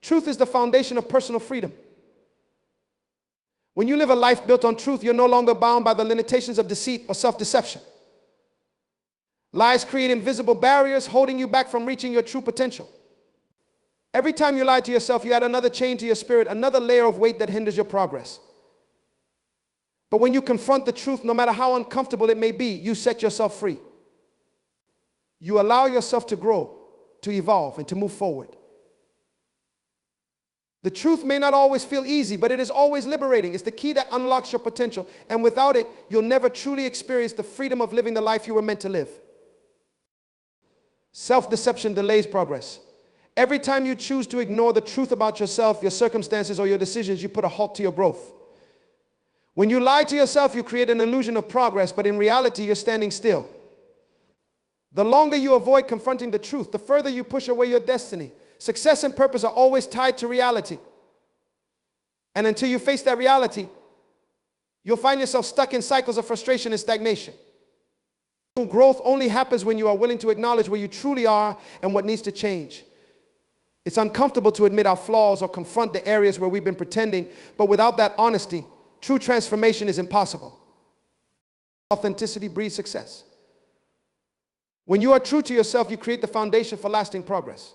Truth is the foundation of personal freedom. When you live a life built on truth, you're no longer bound by the limitations of deceit or self-deception. Lies create invisible barriers, holding you back from reaching your true potential. Every time you lie to yourself, you add another chain to your spirit, another layer of weight that hinders your progress. But when you confront the truth, no matter how uncomfortable it may be, you set yourself free. You allow yourself to grow, to evolve, and to move forward. The truth may not always feel easy, but it is always liberating. It's the key that unlocks your potential. And without it, you'll never truly experience the freedom of living the life you were meant to live. Self-deception delays progress. Every time you choose to ignore the truth about yourself, your circumstances, or your decisions, you put a halt to your growth. When you lie to yourself, you create an illusion of progress, but in reality, you're standing still. The longer you avoid confronting the truth, the further you push away your destiny. Success and purpose are always tied to reality. And until you face that reality, you'll find yourself stuck in cycles of frustration and stagnation. Growth only happens when you are willing to acknowledge where you truly are and what needs to change. It's uncomfortable to admit our flaws or confront the areas where we've been pretending, but without that honesty, true transformation is impossible. Authenticity breeds success. When you are true to yourself, you create the foundation for lasting progress.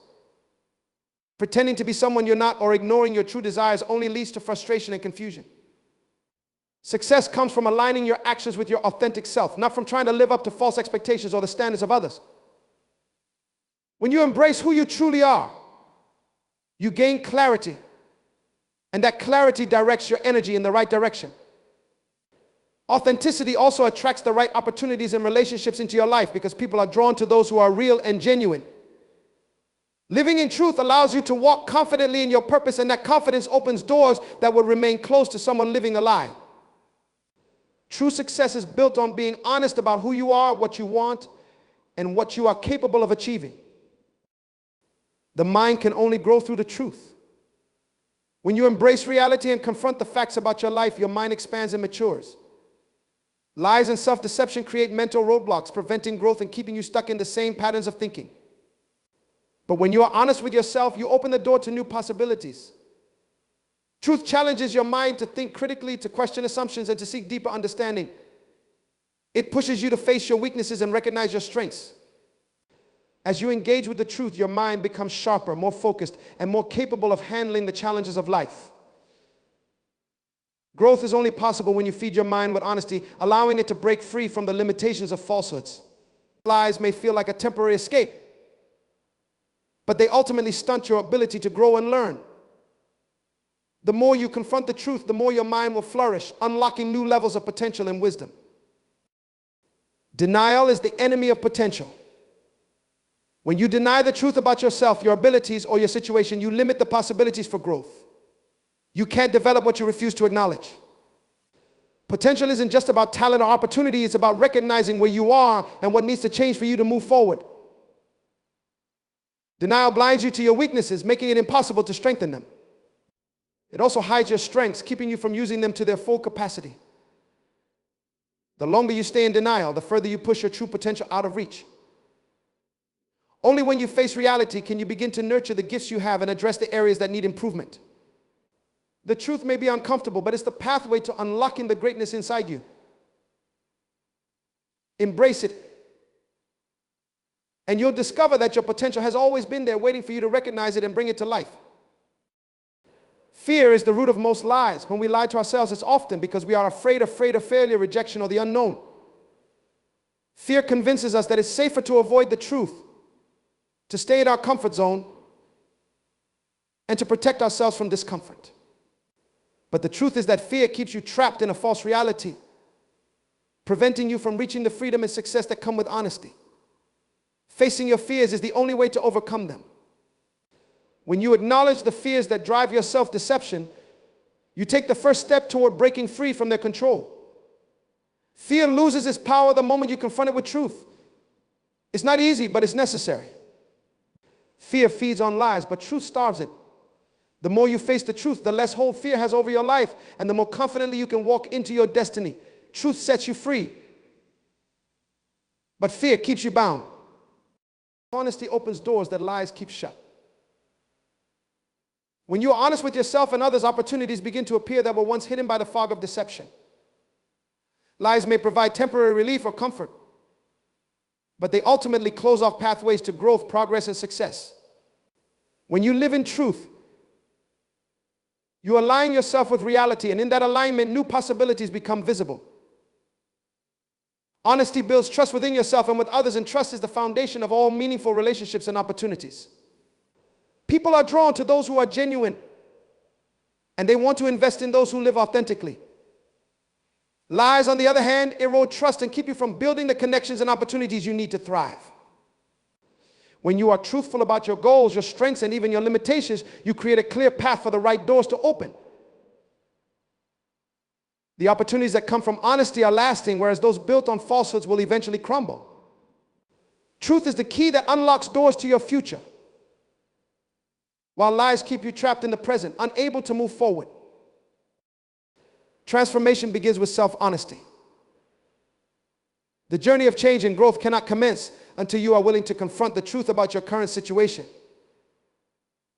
Pretending to be someone you're not or ignoring your true desires only leads to frustration and confusion. Success comes from aligning your actions with your authentic self, not from trying to live up to false expectations or the standards of others. When you embrace who you truly are, you gain clarity, and that clarity directs your energy in the right direction. Authenticity also attracts the right opportunities and relationships into your life because people are drawn to those who are real and genuine. Living in truth allows you to walk confidently in your purpose, and that confidence opens doors that would remain closed to someone living a lie. True success is built on being honest about who you are, what you want, and what you are capable of achieving. The mind can only grow through the truth. When you embrace reality and confront the facts about your life, your mind expands and matures. Lies and self-deception create mental roadblocks, preventing growth and keeping you stuck in the same patterns of thinking. But when you are honest with yourself, you open the door to new possibilities. Truth challenges your mind to think critically, to question assumptions, and to seek deeper understanding. It pushes you to face your weaknesses and recognize your strengths. As you engage with the truth, your mind becomes sharper, more focused, and more capable of handling the challenges of life. Growth is only possible when you feed your mind with honesty, allowing it to break free from the limitations of falsehoods. Lies may feel like a temporary escape, but they ultimately stunt your ability to grow and learn. The more you confront the truth, the more your mind will flourish, unlocking new levels of potential and wisdom. Denial is the enemy of potential. When you deny the truth about yourself, your abilities, or your situation, you limit the possibilities for growth. You can't develop what you refuse to acknowledge. Potential isn't just about talent or opportunity, it's about recognizing where you are and what needs to change for you to move forward. Denial blinds you to your weaknesses, making it impossible to strengthen them. It also hides your strengths, keeping you from using them to their full capacity. The longer you stay in denial, the further you push your true potential out of reach. Only when you face reality can you begin to nurture the gifts you have and address the areas that need improvement. The truth may be uncomfortable, but it's the pathway to unlocking the greatness inside you. Embrace it, and you'll discover that your potential has always been there, waiting for you to recognize it and bring it to life. Fear is the root of most lies. When we lie to ourselves, it's often because we are afraid of failure, rejection, or the unknown. Fear convinces us that it's safer to avoid the truth, to stay in our comfort zone, and to protect ourselves from discomfort. But the truth is that fear keeps you trapped in a false reality, preventing you from reaching the freedom and success that come with honesty. Facing your fears is the only way to overcome them. When you acknowledge the fears that drive your self-deception, you take the first step toward breaking free from their control. Fear loses its power the moment you confront it with truth. It's not easy, but it's necessary. Fear feeds on lies, but truth starves it. The more you face the truth, the less hold fear has over your life, and the more confidently you can walk into your destiny. Truth sets you free, but fear keeps you bound. Honesty opens doors that lies keep shut. When you are honest with yourself and others, opportunities begin to appear that were once hidden by the fog of deception. Lies may provide temporary relief or comfort, but they ultimately close off pathways to growth, progress, and success. When you live in truth, you align yourself with reality, and in that alignment, new possibilities become visible. Honesty builds trust within yourself and with others, and trust is the foundation of all meaningful relationships and opportunities. People are drawn to those who are genuine, and they want to invest in those who live authentically. Lies, on the other hand, erode trust and keep you from building the connections and opportunities you need to thrive. When you are truthful about your goals, your strengths, and even your limitations, you create a clear path for the right doors to open. The opportunities that come from honesty are lasting, whereas those built on falsehoods will eventually crumble. Truth is the key that unlocks doors to your future, while lies keep you trapped in the present, unable to move forward. Transformation begins with self-honesty. The journey of change and growth cannot commence until you are willing to confront the truth about your current situation.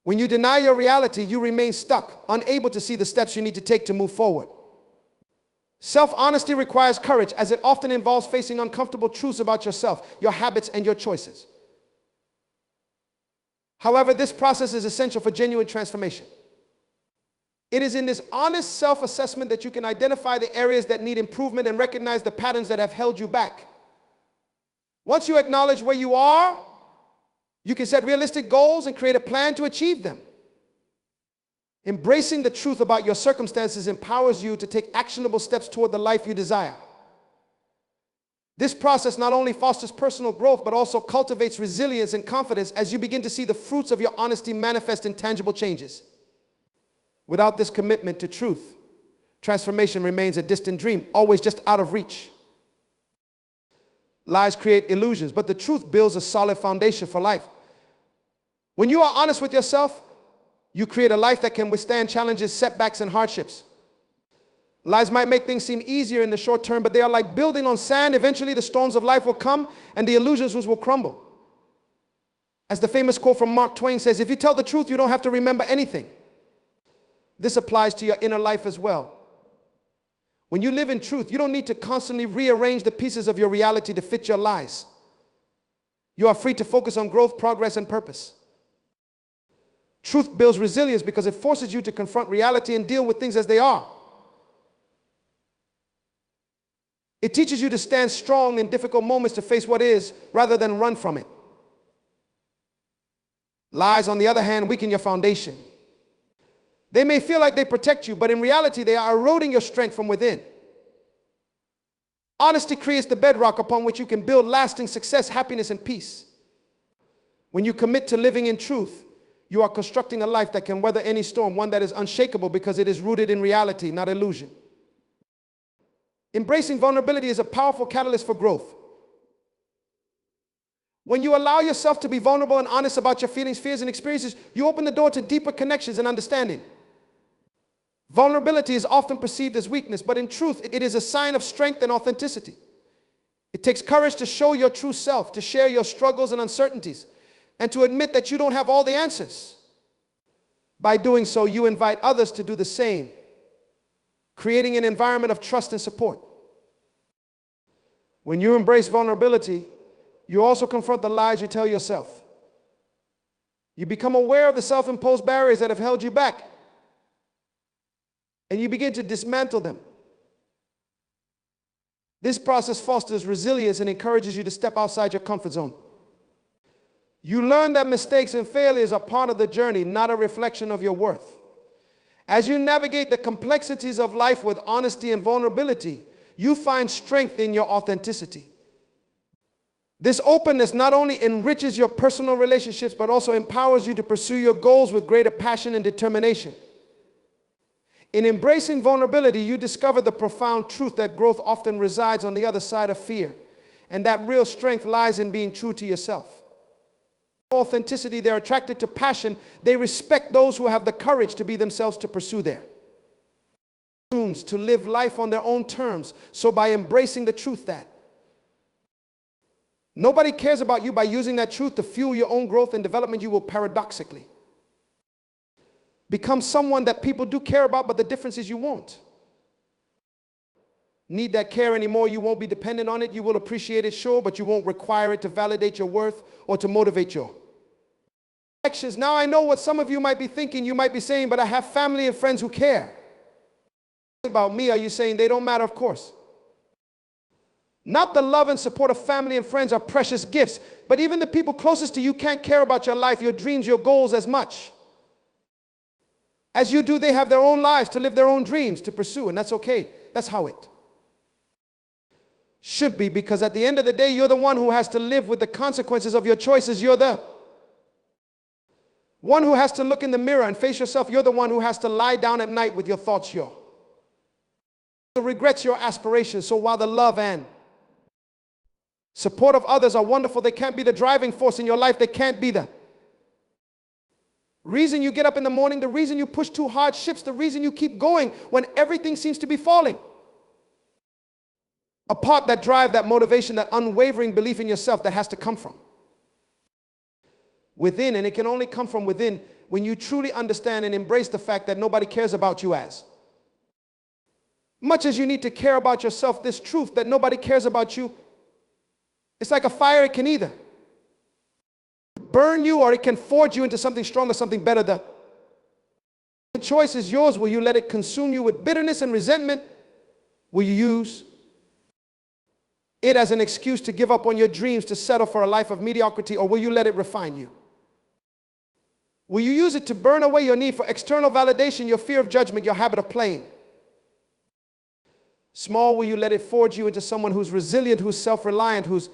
When you deny your reality, you remain stuck, unable to see the steps you need to take to move forward. Self-honesty requires courage, as it often involves facing uncomfortable truths about yourself, your habits, and your choices. However, this process is essential for genuine transformation. It is in this honest self-assessment that you can identify the areas that need improvement and recognize the patterns that have held you back. Once you acknowledge where you are, you can set realistic goals and create a plan to achieve them. Embracing the truth about your circumstances empowers you to take actionable steps toward the life you desire. This process not only fosters personal growth, but also cultivates resilience and confidence as you begin to see the fruits of your honesty manifest in tangible changes. Without this commitment to truth, transformation remains a distant dream, always just out of reach. Lies create illusions, but the truth builds a solid foundation for life. When you are honest with yourself, you create a life that can withstand challenges, setbacks, and hardships. Lies might make things seem easier in the short term, but they are like building on sand. Eventually, the storms of life will come, and the illusions will crumble. As the famous quote from Mark Twain says, if you tell the truth, you don't have to remember anything. This applies to your inner life as well. When you live in truth, you don't need to constantly rearrange the pieces of your reality to fit your lies. You are free to focus on growth, progress, and purpose. Truth builds resilience because it forces you to confront reality and deal with things as they are. It teaches you to stand strong in difficult moments, to face what is rather than run from it. Lies, on the other hand, weaken your foundation. They may feel like they protect you, but in reality, they are eroding your strength from within. Honesty creates the bedrock upon which you can build lasting success, happiness, and peace. When you commit to living in truth, you are constructing a life that can weather any storm, one that is unshakable because it is rooted in reality, not illusion. Embracing vulnerability is a powerful catalyst for growth. When you allow yourself to be vulnerable and honest about your feelings, fears, and experiences, you open the door to deeper connections and understanding. Vulnerability is often perceived as weakness, but in truth, it is a sign of strength and authenticity. It takes courage to show your true self, to share your struggles and uncertainties, and to admit that you don't have all the answers. By doing so, you invite others to do the same, creating an environment of trust and support. When you embrace vulnerability, you also confront the lies you tell yourself. You become aware of the self-imposed barriers that have held you back, and you begin to dismantle them. This process fosters resilience and encourages you to step outside your comfort zone. You learn that mistakes and failures are part of the journey, not a reflection of your worth. As you navigate the complexities of life with honesty and vulnerability, you find strength in your authenticity. This openness not only enriches your personal relationships, but also empowers you to pursue your goals with greater passion and determination. In embracing vulnerability, you discover the profound truth that growth often resides on the other side of fear, and that real strength lies in being true to yourself. Authenticity, they're attracted to passion. They respect those who have the courage to be themselves, to pursue their dreams, to live life on their own terms. So by embracing the truth that nobody cares about you, by using that truth to fuel your own growth and development, you will paradoxically Become someone that people do care about, but the difference is you won't need that care anymore. You won't be dependent on it. You will appreciate it, sure, but you won't require it to validate your worth or to motivate your actions. Now I know what some of you might be thinking. You might be saying, but I have family and friends who care about me. Are you saying they don't matter? Of course. Not the love and support of family and friends are precious gifts, but even the people closest to you can't care about your life, your dreams, your goals as much as you do. They have their own lives to live, their own dreams to pursue, and that's okay. That's how it should be, because at the end of the day, you're the one who has to live with the consequences of your choices. You're the one who has to look in the mirror and face yourself. You're the one who has to lie down at night with your thoughts, your regrets, your aspirations. So while the love and support of others are wonderful, they can't be the driving force in your life. They can't be the reason you get up in the morning, the reason you push two hardships, the reason you keep going when everything seems to be falling apart. That drive, that motivation, that unwavering belief in yourself, that has to come from within, and it can only come from within when you truly understand and embrace the fact that nobody cares about you as much as you need to care about yourself. This truth that nobody cares about you, it's like a fire. It can either burn you or it can forge you into something stronger, something better. The choice is yours. Will you let it consume you with bitterness and resentment? Will you use it as an excuse to give up on your dreams, to settle for a life of mediocrity, or will you let it refine you? Will you use it to burn away your need for external validation, your fear of judgment, your habit of playing small? Will you let it forge you into someone who's resilient, who's self-reliant, who's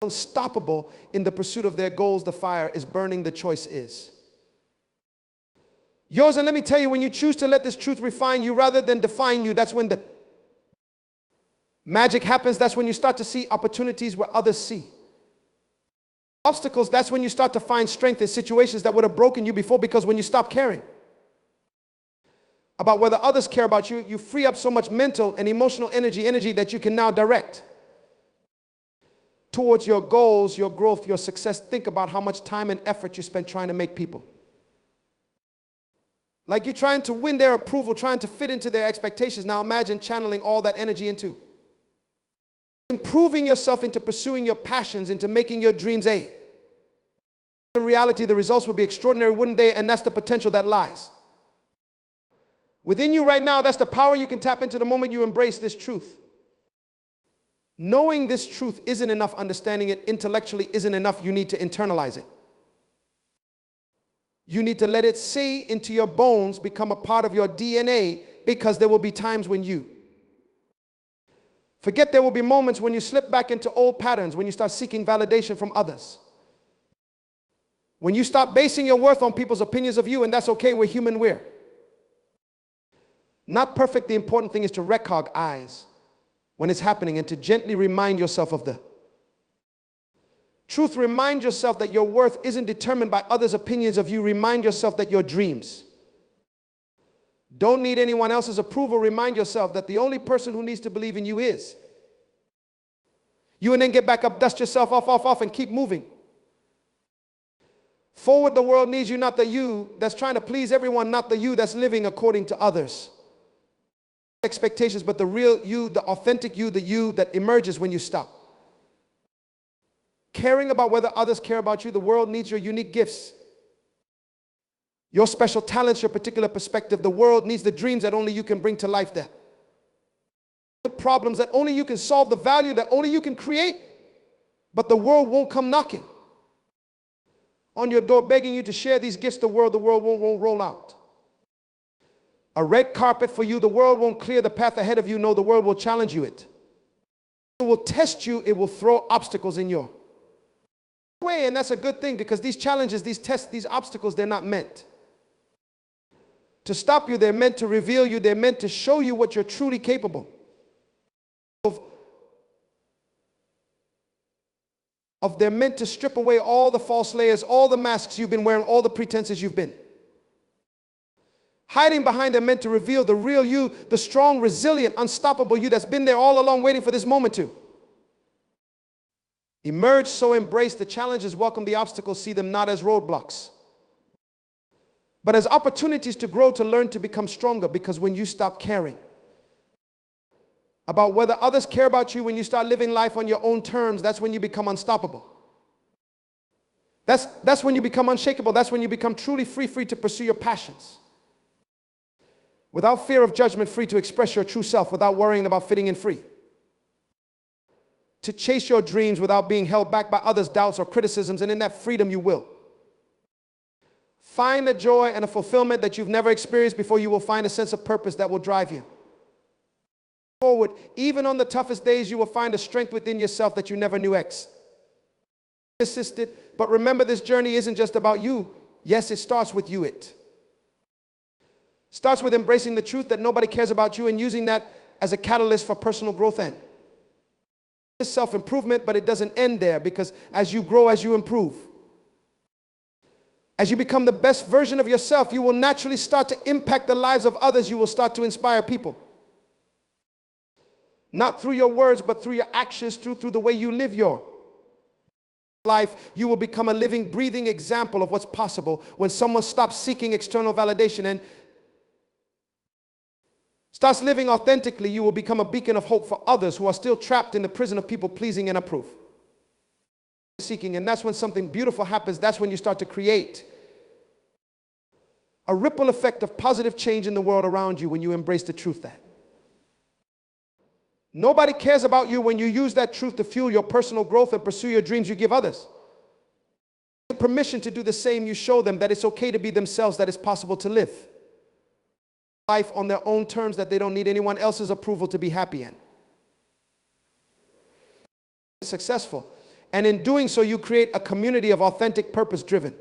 unstoppable in the pursuit of their goals? The fire is burning. The choice is yours. And let me tell you, when you choose to let this truth refine you rather than define you, that's when the magic happens. That's when you start to see opportunities where others see obstacles. That's when you start to find strength in situations that would have broken you before, because when you stop caring about whether others care about you, you free up so much mental and emotional energy that you can now direct towards your goals, your growth, your success. Think about how much time and effort you spend trying to make people like you're trying to win their approval, trying to fit into their expectations. Now imagine channeling all that energy into improving yourself, into pursuing your passions, into making your dreams a reality. The results would be extraordinary, wouldn't they? And that's the potential that lies within you right now. That's the power you can tap into the moment you embrace this truth. Knowing this truth isn't enough. Understanding it intellectually isn't enough. You need to internalize it. You need to let it sink into your bones, become a part of your DNA, because there will be times when you forget. There will be moments when you slip back into old patterns, when you start seeking validation from others, when you stop basing your worth on people's opinions of you, and that's okay. We're human. We're not perfect. The important thing is to recognize when it's happening and to gently remind yourself of the truth. Remind yourself that your worth isn't determined by others' opinions of you. Remind yourself that your dreams don't need anyone else's approval. Remind yourself that the only person who needs to believe in you is you. And then get back up, dust yourself off, and keep moving forward. The world needs you, not the you that's trying to please everyone, not the you that's living according to others' expectations, but the real you, the authentic you, the you that emerges when you stop caring about whether others care about you. The world needs your unique gifts, your special talents, your particular perspective. The world needs the dreams that only you can bring to life, there the problems that only you can solve, the value that only you can create. But the world won't come knocking on your door begging you to share these gifts. The world won't roll out a red carpet for you. The world won't clear the path ahead of you. No, the world will challenge you. It will test you. It will throw obstacles in your way, and that's a good thing, because these challenges, these tests, these obstacles, they're not meant to stop you. They're meant to reveal you. They're meant to show you what you're truly capable of. They're meant to strip away all the false layers, all the masks you've been wearing, all the pretenses you've been hiding behind. They're meant to reveal the real you, the strong, resilient, unstoppable you that's been there all along, waiting for this moment to emerge. So embrace the challenges, welcome the obstacles, see them not as roadblocks, but as opportunities to grow, to learn, to become stronger. Because when you stop caring about whether others care about you, when you start living life on your own terms, that's when you become unstoppable. That's when you become unshakable. That's when you become truly free to pursue your passions. Without fear of judgment, free to express your true self without worrying about fitting in, free to chase your dreams without being held back by others' doubts or criticisms, and in that freedom you will find a joy and a fulfillment that you've never experienced before. You will find a sense of purpose that will drive you forward. Even on the toughest days, you will find a strength within yourself that you never knew existed. But remember, this journey isn't just about you. Yes, it starts with you. It starts with embracing the truth that nobody cares about you and using that as a catalyst for personal growth and self-improvement. But it doesn't end there, because as you grow, as you improve, as you become the best version of yourself, you will naturally start to impact the lives of others. You will start to inspire people. Not through your words, but through your actions, through the way you live your life. You will become a living, breathing example of what's possible when someone stops seeking external validation and starts living authentically. You will become a beacon of hope for others who are still trapped in the prison of people pleasing and approve. Seeking, and that's when something beautiful happens. That's when you start to create a ripple effect of positive change in the world around you, when you embrace the truth that nobody cares about you. When you use that truth to fuel your personal growth and pursue your dreams, you give others permission to do the same. You show them that it's okay to be themselves, that it's possible to live life on their own terms, that they don't need anyone else's approval to be happy and successful. And in doing so, you create a community of authentic, purpose-driven